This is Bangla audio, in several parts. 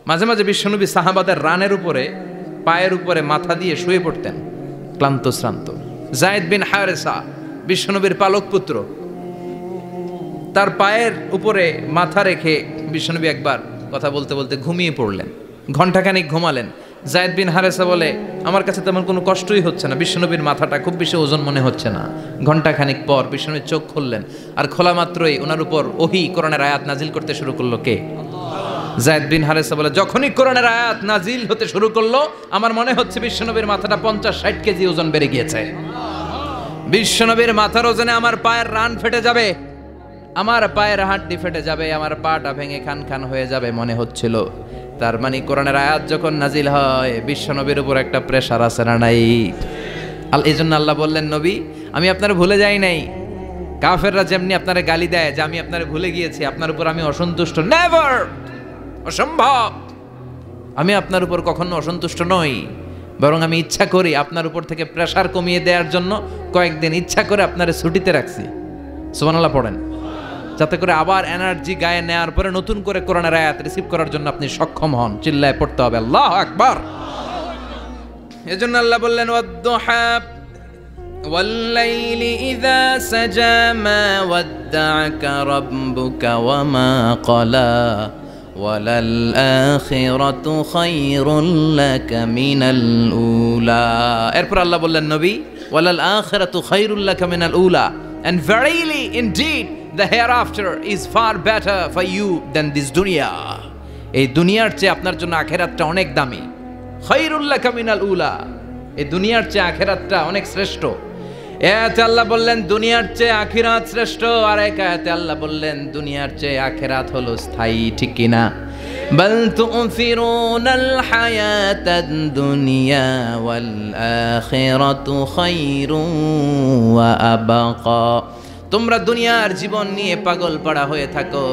মাঝে মাঝে বিশ্বনবী সাহাবাদের রানের উপরে, পায়ের উপরে মাথা দিয়ে শুয়ে পড়তেন, ক্লান্ত শ্রান্ত। যায়েদ বিন হারেসা বিশ্বনবীর পালক পুত্র, তার পায়ের উপরে মাথা রেখে বিশ্বনবী একবার কথা বলতে বলতে ঘুমিয়ে পড়লেন, ঘণ্টাখানিক ঘুমালেন। যায়েদ বিন হারেসা বলে, আমার কাছে তেমন কোনো কষ্টই হচ্ছে না, বিশ্বনবীর মাথাটা খুব বেশি ওজন মনে হচ্ছে না। ঘণ্টাখানিক পর বিশ্বনবীর চোখ খুললেন, আর খোলা মাত্রই ওনার উপর ওহী কোরআনের আয়াত নাজিল করতে শুরু করলো। কে? যায়েদ বিন হারেসা বলে, যখনই কোরআনের আয়াত নাজিল হতে শুরু করলো, আমার মনে হচ্ছে বিশ্বনবীর মাথাটা 50-60 কেজি ওজন বেড়ে গিয়েছে। বিশ্বনবীর মাথার ওজনে আমার পায়ের রান ফেটে যাবে, আমার পায়ের হাড্ডি ফেটে যাবে, আমার পাটা ভেঙে খান খান হয়ে যাবে মনে হচ্ছিল। তার মানে কোরআনের আয়াত যখন নাজিল হয়, বিশ্বনবীর উপর একটা প্রেশার আছে না নাই? এই জন্য আল্লাহ বললেন, নবী আমি আপনার ভুলে যাই নাই। কাফেররা যেমনি আপনারে গালি দেয় যে আমি আপনারে ভুলে গিয়েছি, আপনার উপর আমি অসন্তুষ্ট, নেভার, অসম্ভব। আমি আপনার উপর কখনো অসন্তুষ্ট নই, বরং আমি ইচ্ছা করি আপনার উপর থেকে প্রেশার কমিয়ে দেওয়ার জন্য কয়েকদিন ইচ্ছা করে আপনারে ছুটিতে রাখছি। সুবহানাল্লাহ পড়েন, যাতে করে আবার এনার্জি গায়ে নেওয়ার পরে নতুন করে কোরআনের আয়াত রিসিভ করার জন্য আপনি সক্ষম হন। চিল্লায় পড়তে হবে আল্লাহু আকবার। এজন্য আল্লাহ বললেন, ওয়াদ-দুহা ওয়াল-লাইলি ইযা সাজা মা ওয়াদ্দা'আকা রাব্বুকা ওয়া মা ক্বালা ওয়ালাল আখিরাতু খায়রুল লাকা মিনাল উলা। এরপর আল্লাহ বললেন, নবী ওয়ালাল আখিরাতু খায়রুল লাকা মিনাল উলা, and verily indeed the hereafter is far better for you than this dunya. এই দুনিয়ার চেয়ে আপনার জন্য আখিরাতটা অনেক দামি। খায়রুল লাকা মিনাল উলা, এই দুনিয়ার চেয়ে আখিরাতটা অনেক শ্রেষ্ঠ। এতে আল্লাহ বললেন দুনিয়ার চেয়ে আখিরাত শ্রেষ্ঠ, আর এক আয়াতে আল্লাহ বললেন দুনিয়ার চেয়ে আখিরাত হলো স্থায়ী। ঠিক কি না? বাল তু'ফিরুনাল হায়াতাদ দুনিয়া ওয়াল আখিরাতু খায়রুন ওয়া আবকা। তোমরা দুনিয়ার জীবন নিয়ে পাগল পাড়া হয়ে থাকো,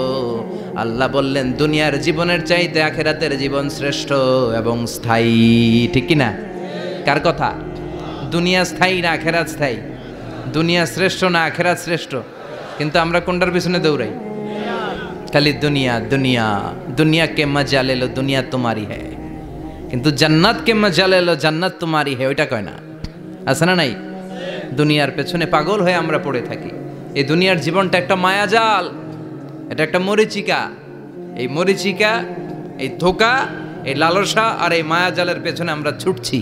আল্লাহ বললেন দুনিয়ার জীবনের চাইতে আখিরাতের জীবন শ্রেষ্ঠ এবং স্থায়ী। ঠিক কি না? কার কথা? দুনিয়া স্থায়ী না আখিরাত স্থায়ী? দুনিয়া শ্রেষ্ঠ না আখিরাত শ্রেষ্ঠ? কিন্তু আমরা কোনটার পিছনে দৌড়াই? খালি দুনিয়া দুনিয়া। দুনিয়া কে মজা লে লো, দুনিয়া তোমারি হ্যায়, কিন্তু জান্নাত কে মজা লে লো, জান্নাত তোমারি হ্যায়, ওইটা কয় না? আছে না নাই? দুনিয়ার পেছনে পাগল হয়ে আমরা পড়ে থাকি। এই দুনিয়ার জীবনটা একটা মায়াজাল, এটা একটা মরিচিকা। এই মরিচিকা, এই ধোঁকা, এই লালসা আর এই মায়াজালের পেছনে আমরা ছুটছি।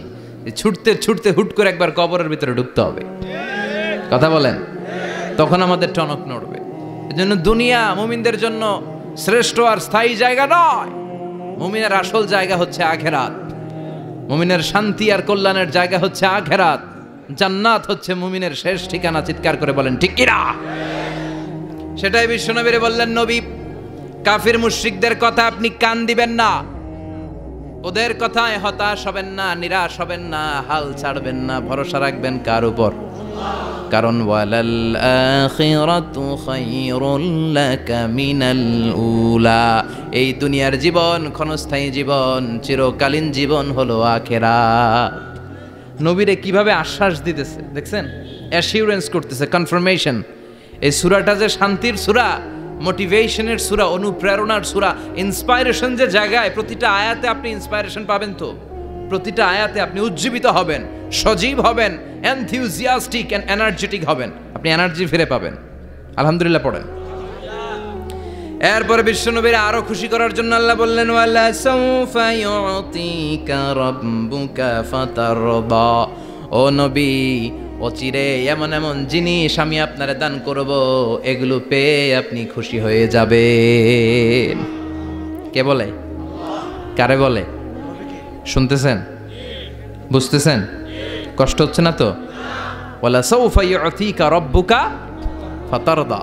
ছুটতে ছুটতে হুট করে একবার কবরের ভিতরে ঢুকতে হবে। কথা বলেন, তখন আমাদের টনক নড়বে। এজন্য দুনিয়া মুমিনদের জন্য শ্রেষ্ঠ আর স্থায়ী জায়গা নয়। মুমিনের আসল জায়গা হচ্ছে আখিরাত। মুমিনের শান্তি আর কল্যাণের জায়গা হচ্ছে আখিরাত। জান্নাত হচ্ছে মুমিনের শেষ ঠিকানা। চিৎকার করে বলেন ঠিক কি না? সেটাই বিশ্বনবীরে বললেন, নবী কাফির মুশরিকদের কথা আপনি কান দিবেন না, ওদের কথায় হতাশ হবেন না, নিরাশ হবেন না, হাল ছাড়বেন না, ভরসা রাখবেন কার উপর? কারণ ওয়ালাল আখিরাতু খায়রুল লাকা মিনাল উলা, এই দুনিয়ার জীবন ক্ষণস্থায়ী জীবন, চিরকালীন জীবন হলো আখিরাত। নবীরে কিভাবে আশ্বাস দিতেছে দেখছেন? অ্যাসিউরেন্স করতেছে, কনফার্মেশন। এই সূরাটা যে শান্তির সূরা, মোটিভেশনের সূরা, অনুপ্রেরণার সূরা, ইন্সপাইরেশন যে জায়গায়, প্রতিটা আয়াতে আপনি ইন্সপাইরেশন পাবেন। তো প্রতিটা আয়াতে আপনি উজ্জীবিত হবেন, সজীব হবেন, এনথিউজিয়াস্টিক এন্ড এনার্জেটিক হবেন, আপনি এনার্জি ফিরে পাবেন। আলহামদুলিল্লাহ পড়েন। এরপরে বিশ্বনবীর আরো খুশি করার জন্য আল্লাহ বললেন, ওয়ালা সাউফা ইউতিকা রাব্বুকা ফাতারদা। ও নবী, অচিরে এমন এমন জিনিস আমি আপনারে দান করব, এগুলো পেয়ে আপনি খুশি হয়ে যাবেন। কে বলে? কারে বলে? শুনতেছেন? বুঝতেছেন? কষ্ট হচ্ছে না তো? ওয়ালা সাউফা ইউতিকা রাব্বুকা ফাতারদা।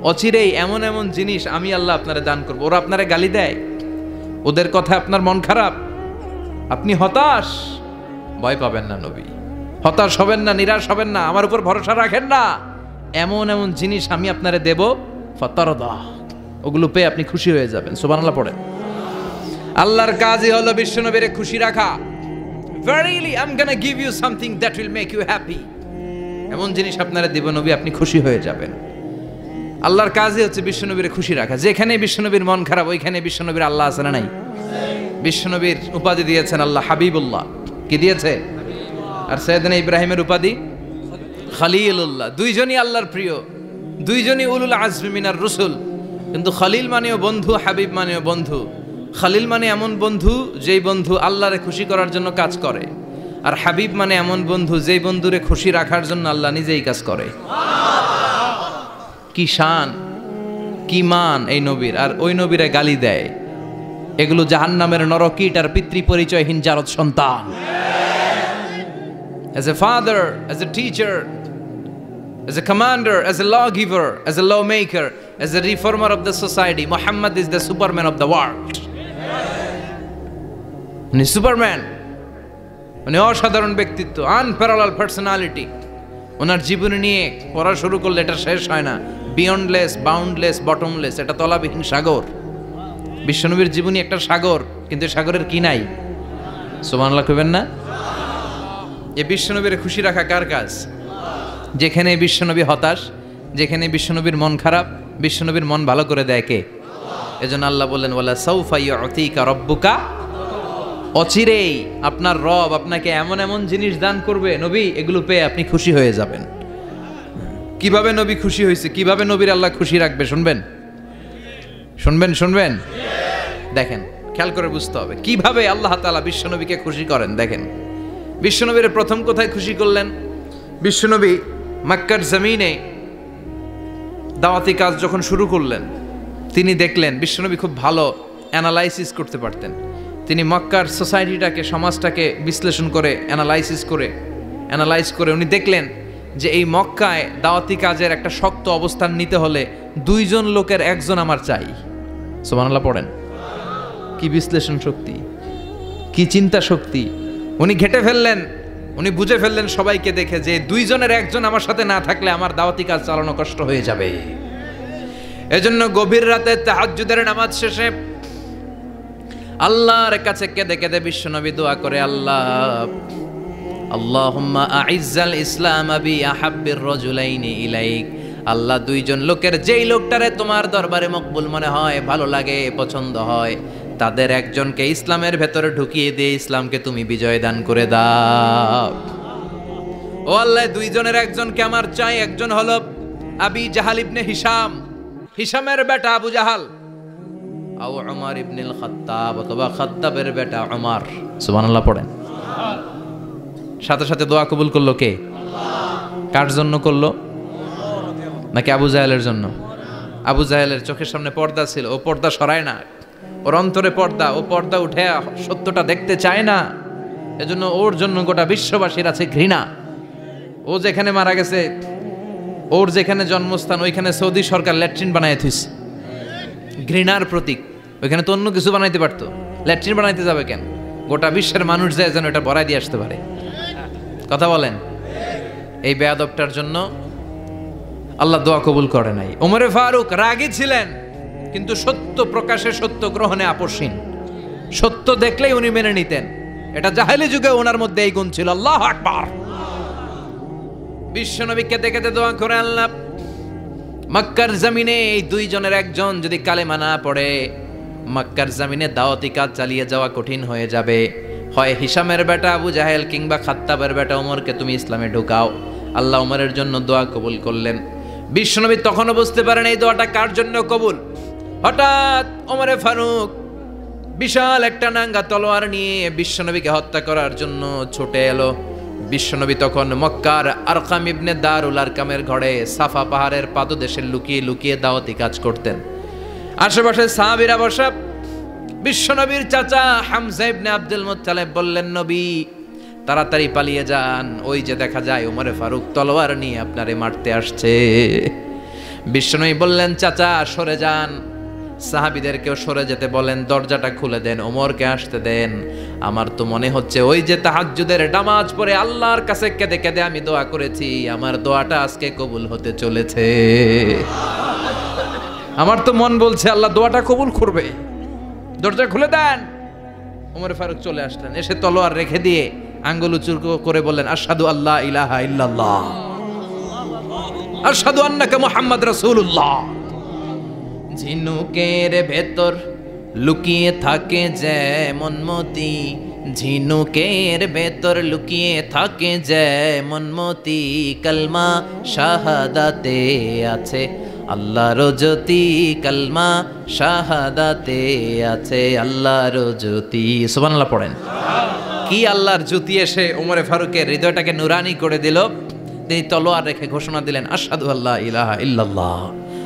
অচিরেই এমন এমন জিনিস আমি আল্লাহ আপনারে দান করব। ওরা আপনারে গালি দেয়, ওদের কথা আপনার মন খারাপ, আপনি হতাশ, ভয় পাবেন না নবী, হতাশ হবেন না, নিরাশ হবেন না, আমার উপর ভরসা রাখেন না। এমন এমন জিনিস আমি আপনারে দেব, ফাতারদা, ওগুলো পেয়ে আপনি খুশি হয়ে যাবেন। সুবহানাল্লাহ পড়েন। আল্লাহর কাজই হলো বিশ্বনবীরে খুশি রাখা। Verily I'm gonna give you something that will make you happy. এমন জিনিস আপনারে দিব নবী, আপনি খুশি হয়ে যাবেন। আল্লাহর কাজই হচ্ছে বিশ্বনবীর খুশি রাখা। যেখানে বিশ্বনবীর মন খারাপ ওইখানে বিশ্বনবীর আল্লাহ আছে না নাই? বিশ্বনবীর উপাধি দিয়েছেন আল্লাহ হাবিবুল্লাহ, কি দিয়েছে? আর সাইয়েদনা ইব্রাহিমের উপাধি খলিলুল্লাহ। দুইজনই আল্লাহর প্রিয়, দুইজনই উলুল আজমি মিনার রসুল। কিন্তু খলিল মানেও বন্ধু, হাবিব মানেও বন্ধু। খলিল মানে এমন বন্ধু যেই বন্ধু আল্লাহরে খুশি করার জন্য কাজ করে, আর হাবিব মানে এমন বন্ধু যেই বন্ধুরে খুশি রাখার জন্য আল্লাহ নিজেই কাজ করে। কি শান, কি মান এই নবীর! আর ওই নবীরে গালি দেয়। এগুলো জাহান্নামের নরকীট আর পিতৃ পরিচয়হীন জারদ সন্তান। As a father, as a teacher, as a commander, as a lawgiver, as a lawmaker, as a reformer of the society, Muhammad is the Superman of the world. উনি সুপারম্যান, উনি অসাধারণ ব্যক্তিত্ব, আনপ্যারালাল পার্সোনালিটি। ওনার জীবনী নিয়ে পড়া শুরু করলে এটা শেষ হয় না। বিয়ন্ডলেস, বাউন্ডলেস, বটমলেস, এটা তলাবিহীন সাগর। বিশ্বনবীর জীবনী একটা সাগর, কিন্তু সাগরের কি নাই? সুবহানাল্লাহ কইবেন না? এই বিশ্বনবীর খুশি রাখা কার কাজ? যেখানে বিশ্বনবী হতাশ, যেখানে বিশ্বনবীর মন খারাপ, বিশ্বনবীর মন ভালো করে দেয় কে? এজন্য আল্লাহ বললেন ওয়ালা সাউফা ইউতিকা রাব্বুকা, অচিরেই আপনার রব আপনাকে এমন এমন জিনিস দান করবে নবী, এগুলো পেয়ে আপনি খুশি হয়ে যাবেন। কিভাবে নবী খুশি হয়েছে, কিভাবে নবীর আল্লাহ খুশি রাখবে শুনবেন? শুনবেন শুনবেন? দেখেন, খেয়াল করে বুঝতে হবে কিভাবে আল্লাহ তাআলা বিশ্বনবীকে খুশি করেন। দেখেন, বিশ্বনবীর প্রথম কোথায় খুশি করলেন? বিশ্বনবী মক্কার জমিনে দাওয়াতি কাজ যখন শুরু করলেন, তিনি দেখলেন বিশ্বনবী খুব ভালো অ্যানালাইসিস করতে পারতেন। তিনি মক্কার সোসাইটিটাকে, সমাজটাকে বিশ্লেষণ করে অ্যানালাইজ করে উনি দেখলেন যে এই মক্কায় দাওয়াতি কাজের একটা শক্ত অবস্থান নিতে হলে দুইজন লোকের একজন আমার চাই। সুবহানাল্লাহ পড়েন। কি বিশ্লেষণ শক্তি, কি চিন্তা শক্তি! উনি ঘেটে ফেললেন, উনি বুঝে ফেললেন সবাইকে দেখে যে দুইজনের একজন আমার সাথে না থাকলে আমার দাওয়াতি কাজ চালানো কষ্ট হয়ে যাবে। এজন্য গভীর রাতে তাহাজ্জুদের নামাজ শেষে আল্লাহর কাছে কেঁদে কেঁদে বিশ্বনবী দোয়া করে, আল্লাহুম্মা আইজ্জাল ইসলাম বি আহাব্বির রাজুলাইনি ইলাইক। আল্লাহ, দুইজন লোকের যেই লোকটারে তোমার দরবারে মকবুল মনে হয়, ভালো লাগে, পছন্দ হয়, তাদের একজনকে ইসলামের ভেতরে ঢুকিয়ে দিয়ে ইসলামকে তুমি বিজয় দান করে দাও। ও আল্লাহ, দুইজনের একজনকে আমার চাই। একজন হলো আবি জাহাল ইবনে হিশাম, হিশামের বেটা আবু জাহাল, আও উমর ইবনুল খাত্তাব, অথবা খাত্তাবের বেটা উমর। সুবহানাল্লাহ পড়েন। সাথে সাথে দোয়া কবুল করলো কে? কার জন্য করলো? নাকি আবু জাহেলের জন্য? আবু জাহেলের চোখের সামনে পর্দা ছিল, ও পর্দা সরায় না। ওর অন্তরে পর্দা, ও পর্দা উঠে সত্যটা দেখতে চায় না। এজন্য ওর জন্য গোটা বিশ্ববাসীর আছে ঘৃণা। ও যেখানে মারা গেছে, ওর যেখানে জন্মস্থান, ওইখানে সৌদি সরকার ল্যাট্রিন বানায় থুইছে, ঘৃণার প্রতীক। ওইখানে তো অন্য কিছু বানাইতে পারতো, ল্যাট্রিন বানাইতে যাবে কেন? গোটা বিশ্বের মানুষ যায় যেন এটা ভরাই দিয়ে আসতে পারে। কথা বলেন। এই বেয়াদবটার জন্য আল্লাহ দোয়া কবুল করে নাই। ওমরে ফারুক রাগী ছিলেন, কিন্তু সত্য প্রকাশে, সত্য গ্রহণে আপোষহীন। সত্য দেখলেই উনি মেনে নিতেন। এটা জাহেলি যুগে ওনার মধ্যে এই গুণ ছিল। আল্লাহু আকবার। বিশ্বনবী কেঁদে কেঁদে দোয়া করে, আল্লাহ, মক্কার জমিনে এই দুইজনের একজন যদি কালেমা না পড়ে, মক্কার জমিনে দাওয়াতি কাজ চালিয়ে যাওয়া কঠিন হয়ে যাবে। হয় হিশামের বেটা আবু জাহেল কিংবা খাত্তাবের বেটা ওমরকে তুমি ইসলামে ঢুকাও। আল্লাহ ওমরের জন্য দোয়া কবুল করলেন। বিশ্বনবী তখনও বুঝতে পারেন এই দোয়াটা কার জন্য কবুল। হঠাৎ ওমরে ফারুক বিশাল একটা নাঙ্গা তলোয়ার নিয়ে বিশ্বনবীকে হত্যা করার জন্য ছুটে এলো। বিশ্বনবী তখন মক্কার আরকাম ইবনে দারুল আরকামের ঘরে সাফা পাহাড়ের পাদদেশে লুকিয়ে লুকিয়ে দাওয়াতি কাজ করতেন। আশেপাশে সাহাবীরা বসা। বিশ্বনবীর চাচা হামজা ইবনে আব্দুল মুত্তালিব বললেন, নবী তাড়াতাড়ি পালিয়ে যান, ওই যে দেখা যায় ওমরে ফারুক তলোয়ার নিয়ে আপনারে মারতে আসছে। বিশ্বনবী বললেন, চাচা সরে যান। সাহাবীদেরকেও সরে যেতে বলেন, দরজাটা খুলে দেন, ওমরকে আসতে দেন। আমার তো মনে হচ্ছে ওই যে তাহাজ্জুদের নামাজ পড়ে আল্লাহর কাছে কেঁদে কেঁদে আমি দোয়া করেছি, আমার দোয়াটা আজকে কবুল হতে চলেছে। আমার তো মন বলছে আল্লাহ দোয়াটা কবুল করবে। দরজা খুলে দেন। ওমর ফারুক চলে আসলেন, এসে তলোয়ার রেখে দিয়ে আঙ্গুল উঁচু করে বললেন, আশহাদু আল্লা ইলাহা ইল্লাল্লাহ। আশহাদু আন্নাকা মুহাম্মদ রাসূলুল্লাহ। ঝিনুকের ভেতর লুকিয়ে থাকে যেমন মতি, ঝিনুকের ভেতর লুকিয়ে থাকে যেমন মতি, কালমা শাহাদাতে আছে আল্লাহর জ্যোতি, কালমা শাহাদাতে আছে আল্লাহর জ্যোতি। সুবহানাল্লাহ পড়েন। কি আল্লাহর জ্যোতি এসে ওমরে ফারুকের হৃদয়টাকে নুরানি করে দিল। তিনি তলোয়ার রেখে ঘোষণা দিলেন, আশহাদু আল্লা ইলাহা ইল্লাল্লাহ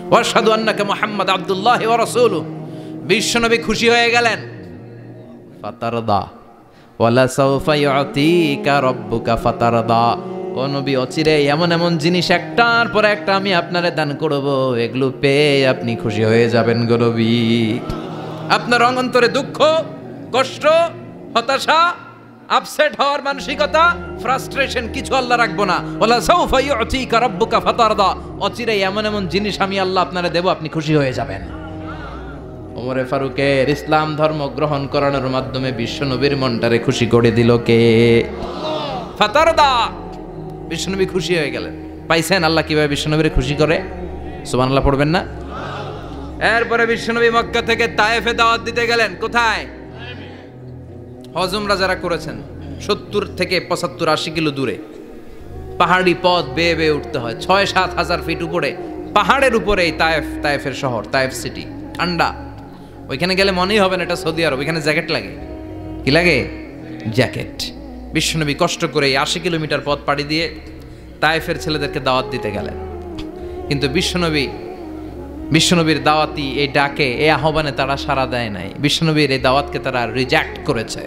ওয়া আশহাদু আন্নাকা মুহাম্মাদ আবদুল্লাহি ওয়া রাসূলুহু। বিশ্বনবী খুশি হয়ে গেলেন। ফাতারদা ওয়ালা সাউফা ইউতিকা রাব্বুকা ফাতারদা। ও নবী, অচিরে এমন এমন জিনিস একটার পর একটা আমি আপনারে দান করব, এগুলো পেয়ে আপনি খুশি হয়ে যাবেন গো নবী। আপনার অন্তরে দুঃখ, কষ্ট, হতাশা, আপসেট হওয়ার মানসিকতা, ফ্রাস্ট্রেশন কিছু আল্লাহ রাখবো না। ওয়ালা সাউফা ইউতিকা রাব্বুকা ফাতারদা। অচিরে এমন এমন জিনিস আমি আল্লাহ আপনারে দেব, আপনি খুশি হয়ে যাবেন। ওমরে ফারুকের ইসলাম ধর্ম গ্রহণ করানোর মাধ্যমে বিশ্বনবীর মনটারে খুশি করে দিল কে? ফাতারদা। বিশ্বনবী খুশি হয়ে গেলেন। পাইছেন আল্লাহ কিভাবে বিশ্বনবীর খুশি করে? সুবহানাল্লাহ পড়বেন না? এরপরে বিশ্বনবী মক্কা থেকে তায়েফে দাওয়াত দিতে গেলেন। কোথায়? হজ উমরা যারা করেছেন 70 থেকে 75 80 কিলো দূরে পাহাড়ি পথ বেয়ে বেয়ে উঠতে হয়। 6-7 হাজার ফিট উপরে পাহাড়ের উপরে এই তায়েফের শহর, তায়েফ সিটি। ঠান্ডা। ওইখানে গেলে মনেই হবে না এটা সৌদি আরব। ওইখানে জ্যাকেট লাগে। কি লাগে? জ্যাকেট। বিশ্বনবী কষ্ট করে 80 কিলোমিটার পথ পাড়ি দিয়ে তায়েফের ছেলেদেরকে দাওয়াত দিতে গেলেন। কিন্তু বিশ্বনবীর দাওয়াতি এই ডাকে, এই আহ্বানে তারা সাড়া দেয় নাই। বিশ্বনবীর এই দাওয়াতকে তারা রিজেক্ট করেছে।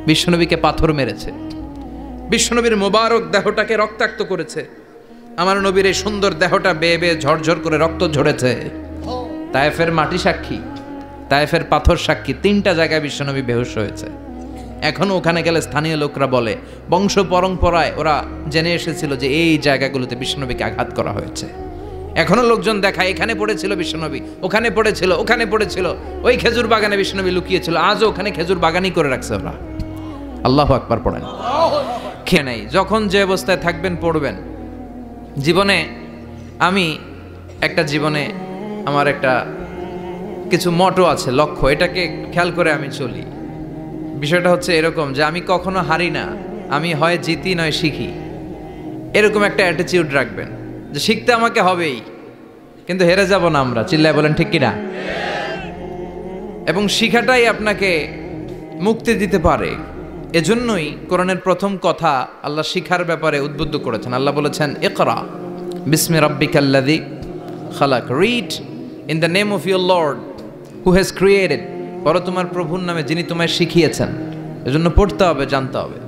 বিশ্বনবীকে পাথর মেরেছে। বিশ্বনবীর মোবারক দেহটাকে রক্তাক্ত করেছে। আমার নবীর এই সুন্দর দেহটা বেয়ে বেয়ে ঝরঝর করে রক্ত ঝরেছে। তায়েফের মাটি সাক্ষী, তায়েফের পাথর সাক্ষী। 3টা জায়গায় বিশ্বনবী বেহুশ হয়েছে। এখনো ওখানে গেলে স্থানীয় লোকরা বলে, বংশ পরম্পরায় ওরা জেনে এসেছিল যে এই জায়গাগুলোতে বিশ্বনবীকে আঘাত করা হয়েছে। এখনো লোকজন দেখায়, এখানে পড়েছিল বিশ্বনবী, ওখানে পড়েছিল, ওখানে পড়েছিল, ওই খেজুর বাগানে বিশ্বনবী লুকিয়েছিল। আজও ওখানে খেজুর বাগানই করে রাখছে ওরা। আল্লাহু আকবার পড়েন। খেয়ে নেই। যখন যে অবস্থায় থাকবেন পড়বেন। জীবনে আমার একটা কিছু মটো আছে, লক্ষ্য, এটাকে খেয়াল করে আমি চলি। বিষয়টা হচ্ছে এরকম যে আমি কখনো হারি না, আমি হয় জিতি নয় শিখি। এরকম একটা অ্যাটিটিউড রাখবেন যে শিখতে আমাকে হবেই, কিন্তু হেরে যাব না আমরা। চিল্লায় বলেন ঠিক কিনা? এবং শিখাটাই আপনাকে মুক্তি দিতে পারে। এজন্যই কোরআনের প্রথম কথা আল্লাহ শিখার ব্যাপারে উদ্বুদ্ধ করেছেন। আল্লাহ বলেছেন, ইকরা বিসমি রাব্বিকাল্লাযী খালাক। Read in the name of your lord who has created. পড়ো তোমার প্রভুর নামে যিনি তোমায় শিখিয়েছেন। এজন্য পড়তে হবে, জানতে হবে।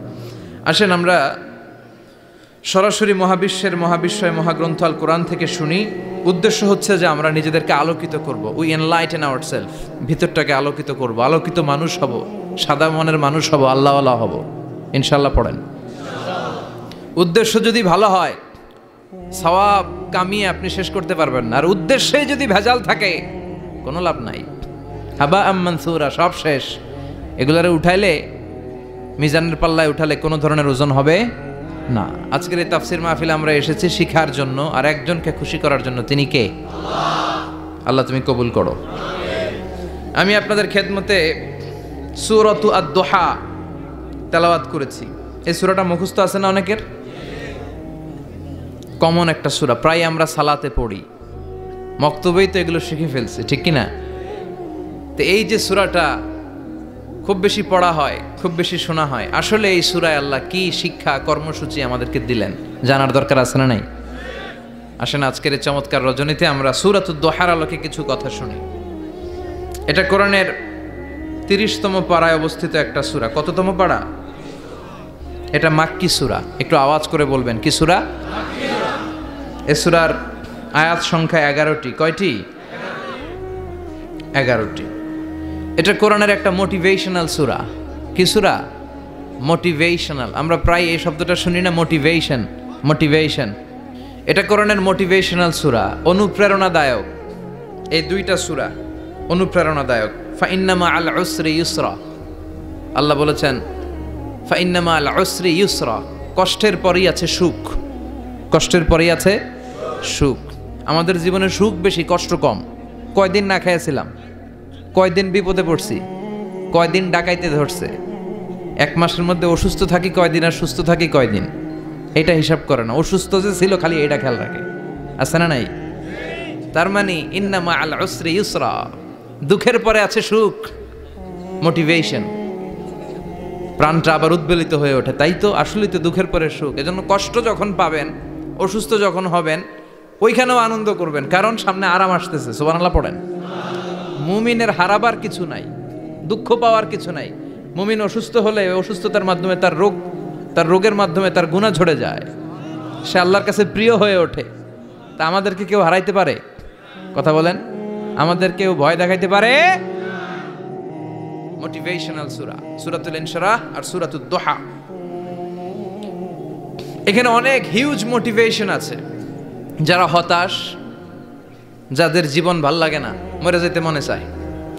আসেন আমরা সরাসরি মহাবিশ্বয় মহাগ্রন্থ আল কোরআন থেকে শুনি। উদ্দেশ্য হচ্ছে যে আমরা নিজেদেরকে আলোকিত করব। We enlighten ourself. ভিতরটাকে আলোকিত করব, আলোকিত মানুষ হব, সাদা মনের মানুষ হব, আল্লাহওয়ালা হব ইনশাআল্লাহ। পড়েন। উদ্দেশ্য যদি ভালো হয়, সওয়াব কামিয়ে আপনি শেষ করতে পারবেন না। আর উদ্দেশ্যে যদি ভেজাল থাকে, কোনো লাভ নাই। হাবা মানসুরা, সব শেষ। এগুলারে উঠাইলে, মিজানের পাল্লায় উঠালে কোনো ধরনের ওজন হবে না। আজকের এই তাফসির মাহফিলে আমরা এসেছি শিখার জন্য আর একজনকে খুশি করার জন্য। তিনি কে? আল্লাহ তুমি কবুল করো। আমি আপনাদের খেদমতে সূরাতু আদ-দুহা তেলাওয়াত করেছি। এই সূরাটা মুখস্থ আছে না অনেকের? কমন একটা সূরা, প্রায় আমরা সালাতে পড়ি, মক্তবেই তো এগুলো শিখে ফেলছি, ঠিক কিনা? তো এই যে সূরাটা খুব বেশি পড়া হয়, খুব বেশি শোনা হয়, আসলে এই সূরায় আল্লাহ কি শিক্ষা কর্মসূচি আমাদেরকে দিলেন জানার দরকার আছে না নাই? আসেন আজকের এই চমৎকার রজনীতে আমরা সূরাতুদ দুহার আলোকে কিছু কথা শুনি। এটা কোরআনের 30তম পারায় অবস্থিত একটা সূরা। কততম পারা? এটা মাক্কি সূরা। একটু আওয়াজ করে বলবেন, কি সূরা? মাক্কি সূরা। এই সূরার আয়াত সংখ্যা 11টি। কয়টি? 11টি। এটা কোরআনের একটা মোটিভেশনাল সূরা। কি সূরা? মোটিভেশনাল। আমরা প্রায় এই শব্দটা শুনি না, মোটিভেশন। এটা কোরআনের মোটিভেশনাল সূরা, অনুপ্রেরণাদায়ক। এই দুইটা সূরা অনুপ্রেরণাদায়ক। ফাইন্না মাআল উসরি ইউসরা। আল্লাহ বলেছেন ফাইন্না মাআল উসরি ইউসরা, কষ্টের পরেই আছে সুখ। কষ্টের পরেই আছে সুখ। আমাদের জীবনে সুখ বেশি, কষ্ট কম। কয়দিন না খেয়েছিলাম, কয়দিন বিপদে পড়ছি, কয়দিন ডাকাইতে ধরছে, 1 মাসের মধ্যে অসুস্থ থাকি কয়দিন আর সুস্থ থাকি কয়দিন, এটা হিসাব করে না। অসুস্থ যে ছিল খালি এটা খেয়াল রাখে, আছে না নাই? তার মানে ইন্না মাআল উসরি ইউসরা, দুঃখের পরে আছে সুখ, মোটিভেশন, প্রাণটা আবার উদ্বেলিত হয়ে ওঠে। তাই তো আসলেই তো দুঃখের পরে সুখ। এজন্য কষ্ট যখন পাবেন, অসুস্থ যখন হবেন, ওইখানেও আনন্দ করবেন, কারণ সামনে আরাম আসতেছে। সুবহানাল্লাহ পড়েন। মুমিনের হারাবার কিছু নাই, দুঃখ পাওয়ার কিছু নাই। মুমিন অসুস্থ হলে অসুস্থতার মাধ্যমে তার রোগের মাধ্যমে তার গুনাহ ঝরে যায়, সে আল্লাহর কাছে প্রিয় হয়ে ওঠে। তা আমাদেরকে কেউ হারাইতে পারে? কথা বলেন, আমাদের কেউ ভয় দেখাইতে পারে? মোটিভেশনাল সূরা, সূরাতুল ইনশিরাহ আর সূরাতুদ দুহা, এখানে অনেক হিউজ মোটিভেশন আছে। যারা হতাশ, যাদের জীবন ভাল লাগে না, মরে যেতে মনে চায়,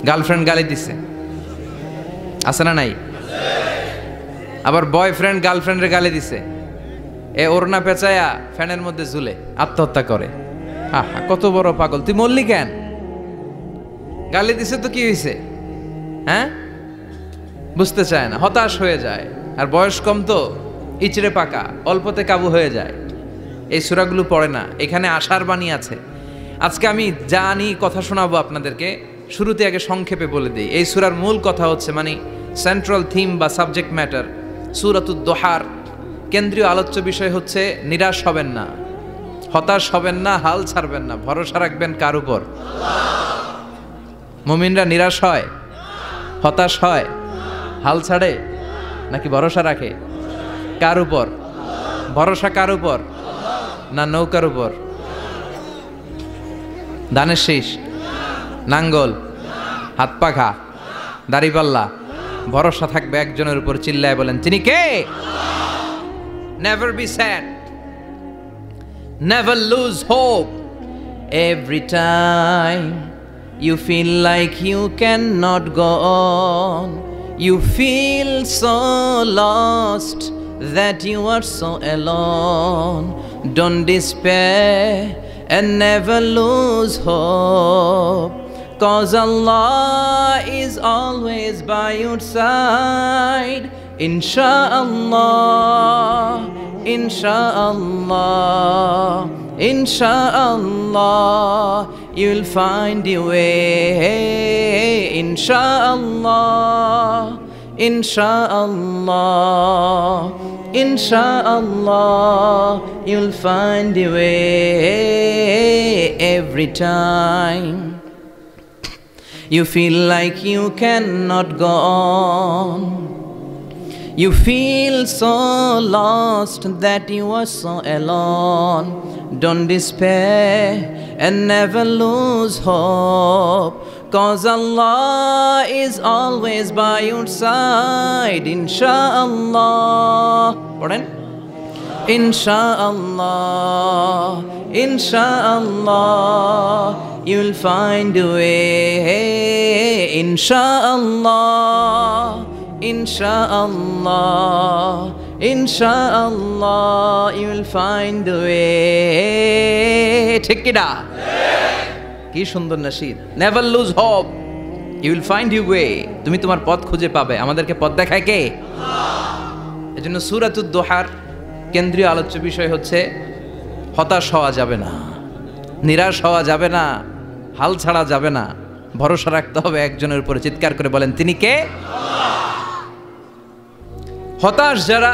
গার্লফ্রেন্ড গালি দিছে, আছে না নাই? আবার বয়ফ্রেন্ড গার্লফ্রেন্ডের গালি দিছে, এ ওড়না পেঁচায়া ফ্যানের মধ্যে ঝুলে আত্মহত্যা করে। আহা, কত বড় পাগল, তুই মরলি কেন? গালি দিছে তো কি হয়েছে? হ্যাঁ, বুঝতে চায় না, হতাশ হয়ে যায়। আর বয়স কম তো, ইচড়ে পাকা, অল্পতে কাবু হয়ে যায়। এই সূরাগুলো পড়ে না, এখানে আশার বাণী আছে। আজকে আমি জানি কথা শোনাবো আপনাদেরকে, শুরুতে আগে সংক্ষেপে বলে দিই। এই সূরার মূল কথা হচ্ছে, মানে সেন্ট্রাল থিম বা সাবজেক্ট ম্যাটার, সূরাতুদ দুহার কেন্দ্রীয় আলোচ্য বিষয় হচ্ছে নিরাশ হবেন না, হতাশ হবেন না, হাল ছাড়বেন না, ভরসা রাখবেন কার উপর? মুমিনরা নিরাশ হয়, হতাশ হয়, হাল ছাড়ে নাকি ভরসা রাখে? কার উপর ভরসা? কার উপর? না নৌকার উপর, ধানের শীষ, নাঙ্গল, হাত পাখা, দাড়িপাল্লা? ভরসা থাকবে একজনের উপর। চিল্লায় বলেন, তিনি কে? Never be sad, never lose hope. Every time you feel like you cannot go on, you feel so lost that you are so alone. Don't despair and never lose hope, 'cause Allah is always by your side. Insha'Allah, Insha'Allah, Insha'Allah, you'll find your way. Insha'Allah, Insha'Allah, Insha'Allah, you'll find your way. Every time you feel like you cannot go on, you feel so lost that you are so alone. Don't despair and never lose hope, 'cause Allah is always by your side. Insha'Allah, pardon? Insha'Allah, Insha'Allah, you'll find a way. Insha'Allah, Insha'Allah, Insha'Allah, you'll find a way. ঠিক কি না? কি সুন্দর নাশিদ। Never lose hope, you will find you way. তুমি তোমার পথ খুঁজে পাবে। আমাদেরকে পথ দেখায় কে? আল্লাহ। এজন্য সূরাতুদ দুহার কেন্দ্রীয় আলোচ্য বিষয় হচ্ছে হতাশ হওয়া যাবে না, নিরাশ হওয়া যাবে না, হাল ছাড়া যাবে না, ভরসা রাখতে হবে একজনের উপরে। চিৎকার করে বলেন, তিনি কে? হতাশ যারা,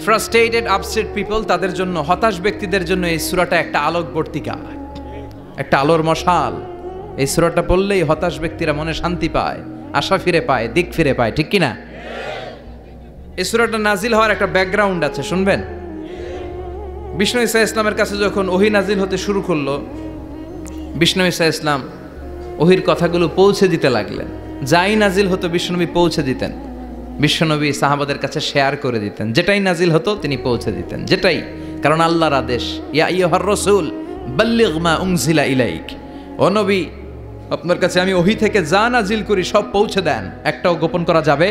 ফ্রাস্ট্রেটেড আপসেট পিপল, তাদের জন্য, হতাশ ব্যক্তিদের জন্য এই সূরাটা একটা আলোকবর্তিকা, একটা আলোর মশাল। এই সূরাটা পড়লেই হতাশ ব্যক্তিরা মনে শান্তি পায়, আশা ফিরে পায়, দিক ফিরে পায়। ঠিক কিনা? এই সূরাটা নাজিল হওয়ার একটা ব্যাকগ্রাউন্ড আছে, শুনবেন। বিষ্ণু ঈসা ইসলামের কাছে যখন ওহী নাজিল হতে শুরু করলো, বিষ্ণু ঈসা ইসলাম ওহীর কথাগুলো পৌঁছে দিতে লাগলেন। যাই নাজিল হতো বিষ্ণুনবী পৌঁছে দিতেন। বিশ্বনবী সাহাবাদের কাছে শেয়ার করে দিতেন, যেটাই নাজিল হতো তিনি পৌঁছে দিতেন, যেটাই। কারণ আল্লাহর আদেশ, ইয়া আইয়ুহার রাসূল বাল্লিগ মা উনজিলা ইলাইক, ও নবী আপনার কাছে আমি ওহী থেকে যা নাজিল করি সব পৌঁছে দেন, একটাও গোপন করা যাবে।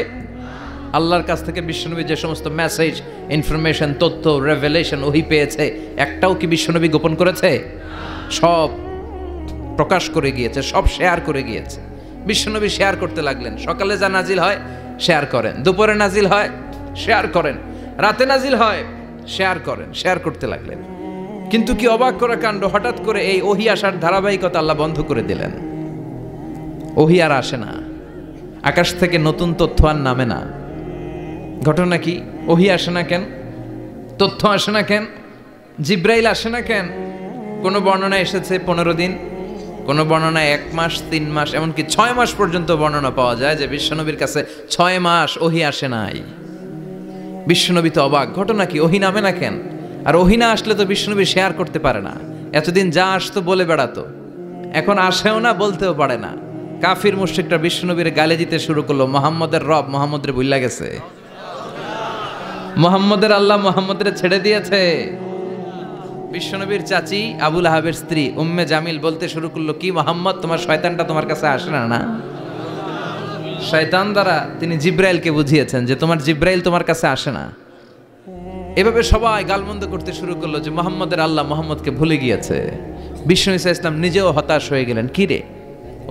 আল্লাহর কাছ থেকে বিশ্বনবী যে সমস্ত মেসেজ, ইনফরমেশন, তথ্য, রেভেলেশন, ওহী পেয়েছে, একটাও কি বিশ্বনবী গোপন করেছে? সব প্রকাশ করে গিয়েছে, সব শেয়ার করে গিয়েছে। বিশ্বনবী শেয়ার করতে লাগলেন। সকালে যা নাজিল হয় শেয়ার করেন, দুপুরে নাজিল হয় শেয়ার করেন, রাতে নাজিল হয় শেয়ার করেন, শেয়ার করতে লাগলেন। কিন্তু কি অবাক করা কাণ্ড, হঠাৎ করে এই ওহী আসার ধারাবাহিকতা আল্লাহ বন্ধ করে দিলেন। ওহী আর আসে না, আকাশ থেকে নতুন তথ্য আর নামে না। ঘটনা কি? ওহী আসে না কেন? তথ্য আসে না কেন? জিব্রাইল আসে না কেন? কোনো বর্ণনা এসেছে 15 দিন, কোনো বর্ণনায় 1 মাস, 3 মাস, এমনকি 6 মাস পর্যন্ত বর্ণনা পাওয়া যায় যে বিশ্বনবীর কাছে 6 মাস ওহী আসে নাই। বিশ্বনবী তো অবাক, ঘটনা কি? ওহী নামে না কেন? আর ওহী না আসলে তো বিশ্বনবী শেয়ার করতে পারে না। এতদিন যা আসতো বলে বেড়াতো, এখন আসেও না, বলতেও পারে না। কাফির মুশরিকরা বিশ্বনবীর গালে দিতে শুরু করলো, মুহাম্মদের রব মুহাম্মদরে ভুইলা গেছে, মুহাম্মদের আল্লাহ মুহাম্মদরে ছেড়ে দিয়েছে। বিশ্বনবীর চাচি আবু লাহাবের স্ত্রী উম্মে জামিল বলতে শুরু করলো, কি মুহাম্মদ, তোমার শয়তানটা তোমার কাছে আসে না? না, শয়তান দ্বারা তিনি জিব্রাইলকে বুঝিয়েছেন যে তোমার জিব্রাইল তোমার কাছে আসে না। এভাবে সবাই গালমন্দ করতে শুরু করলো যে মুহাম্মদের আল্লাহ মুহাম্মদকে ভুলে গিয়েছে। বিষ্ণু ঈসা ইসলাম নিজেও হতাশ হয়ে গেলেন। কি রে,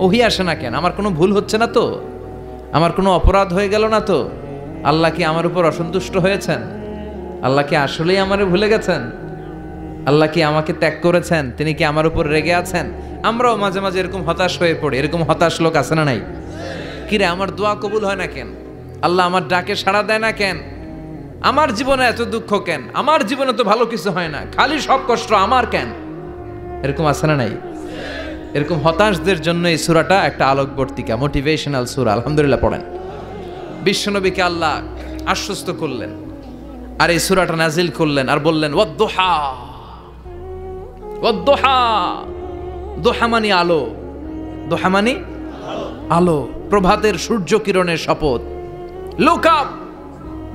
ওহী আসে না কেন? আমার কোনো ভুল হচ্ছে না তো? আমার কোনো অপরাধ হয়ে গেল না তো? আল্লাহ কি আমার উপর অসন্তুষ্ট হয়েছেন? আল্লাহ কি আসলেই আমারে ভুলে গেছেন? আল্লাহ কি আমাকে ত্যাগ করেছেন? তিনি কি আমার উপর রেগে আছেন? আমরাও মাঝে মাঝে এরকম হতাশ হয়ে পড়ি। এরকম হতাশ লোক আছে না নাই? কিরে, আমার দোয়া কবুল হয় না কেন? আল্লাহ আমার ডাকে সাড়া দেয় না কেন? আমার জীবনে এত দুঃখ কেন? আমার জীবনে তো ভালো কিছু হয় না, খালি সব কষ্ট আমার কেন? এরকম আছে না নাই? এরকম হতাশদের জন্য এই সূরাটা একটা আলোকবর্তিকা, মোটিভেশনাল সূরা। আলহামদুলিল্লাহ পড়েন। বিশ্বনবীকে আল্লাহ আশ্বস্ত করলেন আর এই সূরাটা নাজিল করলেন আর বললেন, ওয়াদ-দুহা, ওয়াদ-দুহা। দুহা মানে আলো, দুহা মানে আলো, প্রভাতের সূর্য কিরণের শপথ। Look up,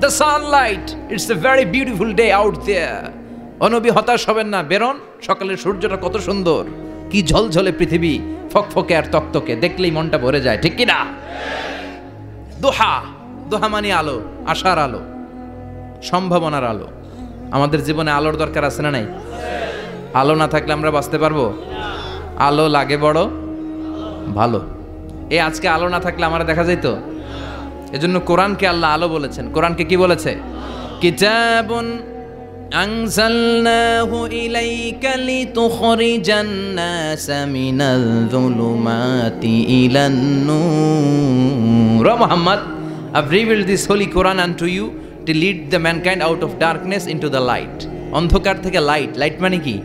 the sunlight, it's a very beautiful day out there. ও নবী, হতাশ হবেন না, বেরোন, সকালের সূর্যটা কত সুন্দর, কি ঝলঝলে পৃথিবী, ফকফকে আর তকতকে, দেখলেই মনটা ভরে যায়, ঠিক কি না? দোহা, দোহা মানে আলো, আশার আলো, সম্ভাবনার আলো। আমাদের জীবনে আলোর দরকার আছে না নাই? আলো না থাকলে আমরা বাঁচতে পারবো? আলো লাগে বড় ভালো। এই আজকে আলো না থাকলে আমরা দেখা যাইতো? এজন্য কোরআনকে আল্লাহ আলো বলেছেন। কোরআনকে কি বলেছে? কিতাবুন আনজালনাহু ইলাইকা লিতুখরিজান নাসা মিনাল যুলুমাতি ইলান নূর। ও Muhammad, I've revealed this holy Quran unto you to lead the mankind out of darkness into the light. অন্ধকার থেকে লাইট, লাইট মানে কি?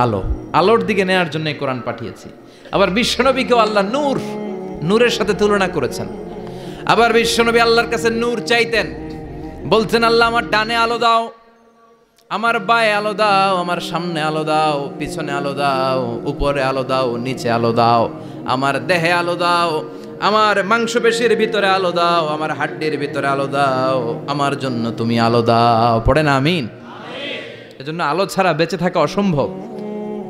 আলো, আলোর দিকে নেয়ার জন্য এই কোরআন পাঠিয়েছি। আবার বিশ্বনবীকেও আল্লাহ নূর, নূরের সাথে তুলনা করেছেন। আবার বিশ্বনবী আল্লাহর কাছে নূর চাইতেন, বলতেন, আল্লাহ আমার ডানে আলো দাও, আমার বায়ে আলো দাও, আমার সামনে আলো দাও, পিছনে আলো দাও, উপরে আলো দাও, নিচে আলো দাও, আমার দেহে আলো দাও, আমার মাংসপেশির ভিতরে আলো দাও, আমার হাড্ডির ভিতরে আলো দাও, আমার জন্য তুমি আলো দাও। পড়েন আমিন। এজন্য আলো ছাড়া বেঁচে থাকা অসম্ভব।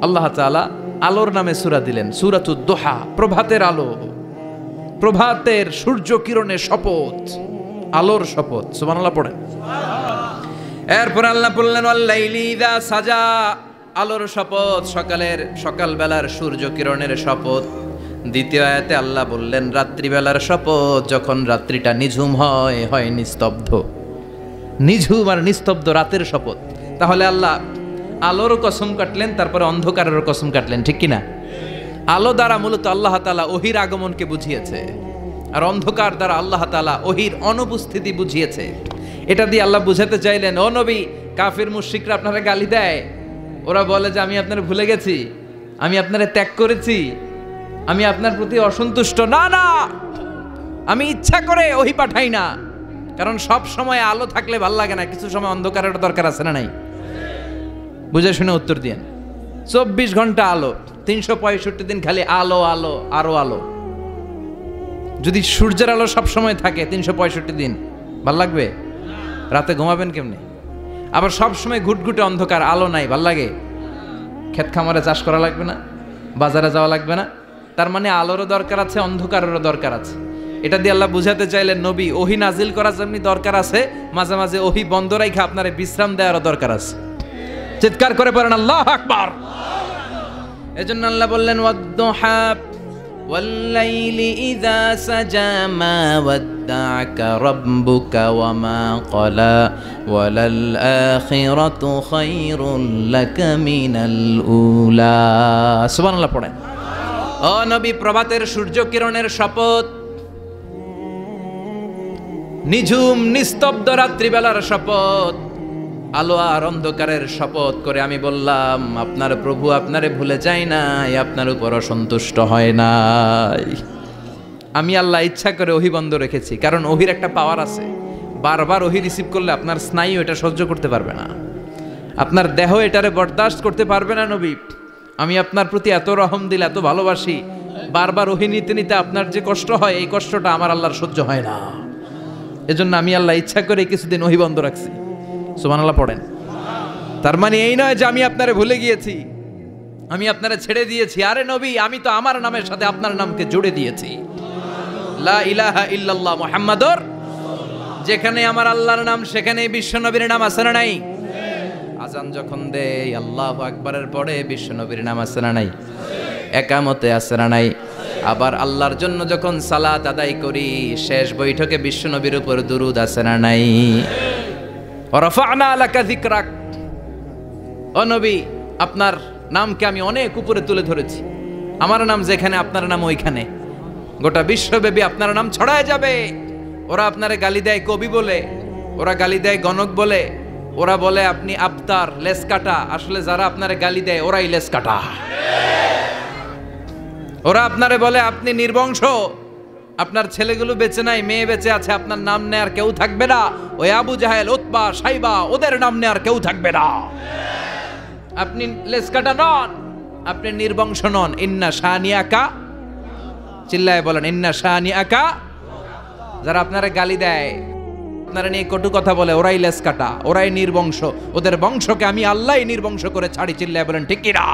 আল্লাহ তাআলা আলোর নামে সূরা দিলেন, সূরাতুদ দুহা, প্রভাতের আলো, প্রভাতের সূর্য কিরণের শপথ, আলোর শপথ। সুবহানাল্লাহ পড়েন। এরপর আল্লাহ বললেন, ওয়াল্লাইলি ইযা সাজা, আলোর শপথ, সকালের, সকালবেলার সূর্য কিরণের শপথ। দ্বিতীয় আয়াতে আল্লাহ বললেন, রাত্রিবেলার শপথ, যখন রাত্রিটা নিঝুম হয়, হয় নিস্তব্ধ। নিঝুম আর নিস্তব্ধ রাতের শপথ। তাহলে আল্লাহ আলোর কসম কাটলেন, তারপরে অন্ধকারের কসম কাটলেন, ঠিক কিনা? আলো দ্বারা মূলত আল্লাহ তাআলা ওহীর আগমনকে বুঝিয়েছে, আর অন্ধকার দ্বারা আল্লাহ তাআলা ওহীর অনুপস্থিতি বুঝিয়েছে। এটা দিয়ে আল্লাহ বুঝাতে চাইলেন, ও নবী, কাফির মুশরিকরা আপনারা গালি দেয়, ওরা বলে যে আমি আপনারা ভুলে গেছি, আমি আপনারা ত্যাগ করেছি, আমি আপনার প্রতি অসন্তুষ্ট। না না, আমি ইচ্ছা করে ওহী পাঠাই না, কারণ সব সময় আলো থাকলে ভাল লাগে না, কিছু সময় অন্ধকারের দরকার আছে না নাই? বুঝে শুনে উত্তর দিয়েন। 24 ঘন্টা আলো, 365 দিন খালি আলো আলো আরো আলো। যদি সূর্যের আলো সব সময় থাকে 365 দিন, ভাল লাগবে? রাতে ঘুমাবেন কেমনে? আবার সব সময় ঘুটঘুটে অন্ধকার, আলো নাই, ভাল লাগে? ক্ষেত খামারে চাষ করা লাগবে না, বাজারে যাওয়া লাগবে না। তার মানে আলোরও দরকার আছে, অন্ধকারেরও দরকার আছে। এটা দিয়ে আল্লাহ বুঝাতে চাইলেন নবী ওহি নাজিল করা যেমনি দরকার আছে, মাঝে মাঝে ওহি বন্ধ রাখা আপনারে বিশ্রাম দেওয়ারও দরকার আছে। চিৎকার করে পড়েন আল্লাহু আকবার। এজন্য আল্লাহ বললেন ওয়াদ-দুহা ওয়াল-লাইলি ইযা সাজা মা ওয়াদ্দা'আকা রাব্বুকা ওয়া মা ক্বালা ওয়ালাল আখিরাতু খায়রুল লাকা মিনাল উলা। সুবহানাল্লাহ পড়েন। ও নবী, প্রভাতের সূর্য কিরণের শপথ, নিঝুম নিস্তব্ধ রাত্রিবেলার শপথ, আলো আর অন্ধকারের শপথ করে আমি বললাম আপনার প্রভু আপনারে ভুলে যায় নাই, আপনার উপর অসন্তুষ্ট হয় নাই। আমি আল্লাহ ইচ্ছা করে ওহি বন্ধ রেখেছি, কারণ ওহির একটা পাওয়ার আছে। বারবার ওহি রিসিভ করলে আপনার স্নায়ু এটা সহ্য করতে পারবে না, আপনার দেহ এটারে বরদাস্ত করতে পারবে না। নবী, আমি আপনার প্রতি এত রহম দিল, এত ভালোবাসি, বারবার ওহি নিতে নিতে আপনার যে কষ্ট হয়, এই কষ্টটা আমার আল্লাহর সহ্য হয় না। এজন্য আমি আল্লাহ ইচ্ছা করে কিছুদিন ওহি বন্ধ রাখছি। সুবহানাল্লাহ পড়েন। তার মানে এই নয় যে আমি আপনারে ভুলে গিয়েছি, আমি আপনারে ছেড়ে দিয়েছি। আরে নবী, আমি তো আমার নামের সাথে আপনার নামকে জুড়ে দিয়েছি। লা ইলাহা ইল্লাল্লাহ মুহাম্মাদুর, যেখানে আমার আল্লাহর নাম সেখানে বিশ্ব নবীর নাম আছে না নাই? আজান যখন দেই আল্লাহু আকবারের পরে বিশ্ব নবীর নাম আছে না নাই? একামতে আছে না নাই? আবার আল্লাহর জন্য যখন সালাত আদায় করি শেষ বৈঠকে বিশ্ব নবীর উপর দুরূদ আছে না নাই? রাফা'না লাকা যিকরাক, ও নবী, আপনার নামকে আমি অনেক উপরে তুলে ধরেছি। আমার নাম যেখানে আপনার নাম ওইখানে, গোটা বিশ্বব্যাপী আপনার নাম ছড়ায় যাবে। ওরা আপনারে গালি দেয় কবি বলে, ওরা গালি দেয় গণক বলে, ওরা বলে আপনি আবতার, লেস কাটা। আসলে যারা আপনারে গালি দেয় ওরাই লেস কাটা। ওরা আপনারে বলে আপনি নির্বংশ, আপনার ছেলেগুলো বেঁচে নাই, মেয়ে বেঁচে আছে, আপনার নাম নেয়ার কেউ থাকবে না। ওই আবু জাহেল, উতবা, সাইবা, ওদের নাম নেয়ার কেউ থাকবে না। আপনি লেসকাটা নন, আপনি নির্বংশ নন। ইন্না শানিয়াকা, চিল্লায় বলেন ইন্না শানিয়াকা। যারা আপনারা গালি দেয়, আপনারা নিয়ে কটু কথা বলে, ওরাই লেসকাটা, ওরাই নির্বংশ। ওদের বংশকে আমি আল্লাহই নির্বংশ করে ছাড়ি। চিল্লায় বলেন ঠিক কি না?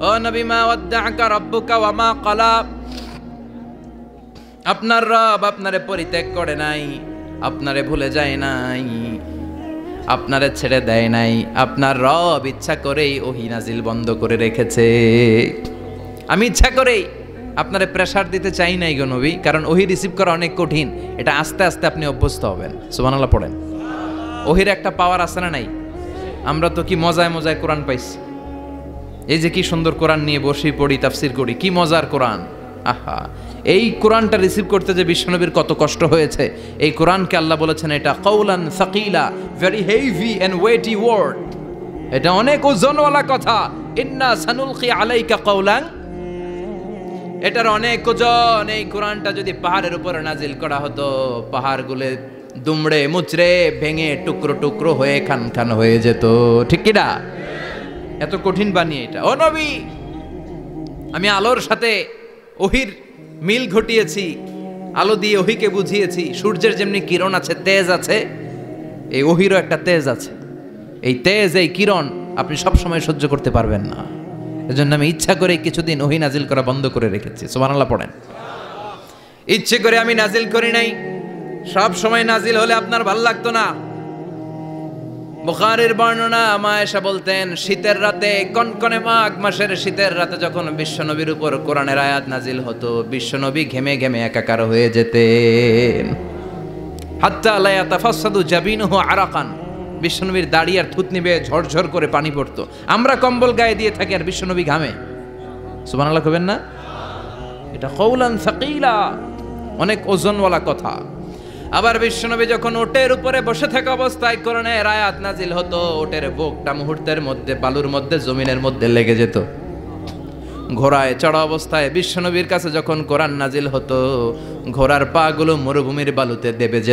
ও নবী, মা ওয়াদ্দা'আকা রাব্বুকা ওয়া মা ক্বালা, আপনার রব আপনারে পরিত্যাগ করে নাই, আপনারে ভুলে যায় নাই, আপনারে ছেড়ে দেয় নাই। আপনার রব ইচ্ছা করেই ওহি নাজিল বন্ধ করে রেখেছে। আমি ইচ্ছা করেই আপনারে প্রেসার দিতে চাই নাই গো নবী, কারণ ওহি রিসিভ করা অনেক কঠিন। এটা আস্তে আস্তে আপনি অভ্যস্ত হবেন। সুবহানাল্লাহ পড়েন। ওহির একটা পাওয়ার আছে না নাই? আমরা তো কি মজায় মজায় কোরআন পাইছি। এই যে কি সুন্দর কোরআন নিয়ে বসি, পড়ি, তাফসির করি, কি মজার কোরআন। আহা, এই কোরআনটা রিসিভ করতে যে বিশ্বনবীর কত কষ্ট হয়েছে। এই কোরআনকে আল্লাহ বলেছেন এটা কওলান সাকিলা, very heavy and weighty word, এটা অনেক ওজনওয়ালা কথা। ইন্না সানুলকি আলাইকা কওলান, এটার অনেক ওজন। এই কোরআনটা যদি পাহাড়ের উপরে নাজিল করা হতো, পাহাড়গুলো দুমড়ে মুচড়ে ভেঙে টুকরো টুকরো হয়ে খান খান হয়ে যেত। ঠিক কি না? এত কঠিন বানিয়ে এটা। ও নবী, আমি আলোর সাথে ওহির মিল ঘটিয়েছি, আলো দিয়ে ওহিকে বুঝিয়েছি। সূর্যের যেমনি কিরণ আছে, তেজ আছে, এই ওহিরও একটা তেজ আছে। এই তেজ, এই কিরণ আপনি সব সময় সহ্য করতে পারবেন না। এজন্য আমি ইচ্ছা করে কিছুদিন ওহি নাজিল করা বন্ধ করে রেখেছি। সুবহানাল্লাহ পড়েন। ইচ্ছে করে আমি নাজিল করি নাই। সব সময় নাজিল হলে আপনার ভালো লাগতো না। বুখারীর বর্ণনা, মা আয়েশা বলতেন শীতের রাতে, কনকনে মাঘ মাসের শীতের রাতে যখন বিশ্বনবীর উপর কোরআনের আয়াত নাজিল হতো, বিশ্বনবী ঘেমে ঘেমে একাকার হয়ে যেতেন। হাত্তা লা ইয়াতাফাসসাদু জাবিনুহু আরাকান, বিশ্বনবীর দাড়ি আর থুতনি বেয়ে ঝরঝর করে পানি পড়তো। আমরা কম্বল গায়ে দিয়ে থাকি আর বিশ্বনবী ঘামে। সুবহানাল্লাহ কইবেন না? এটা কওলান সাকিলা, অনেক ওজনওয়ালা কথা। আবার বিশ্বনবী যখন ওটের উপরে বসে থাকা অবস্থায় কোরআনের আয়াত নাজিল হতো, ওটের বুকটা মুহূর্তের মধ্যে বালুর মধ্যে, জমিনের মধ্যে লেগে যেত। ঘোড়ায় চড়া অবস্থায় বিশ্বনবীর কাছে যখন কোরআন নাজিল হতো, ঘোড়ার পা গুলো মরুভূমির বালুতে দেবে যেত।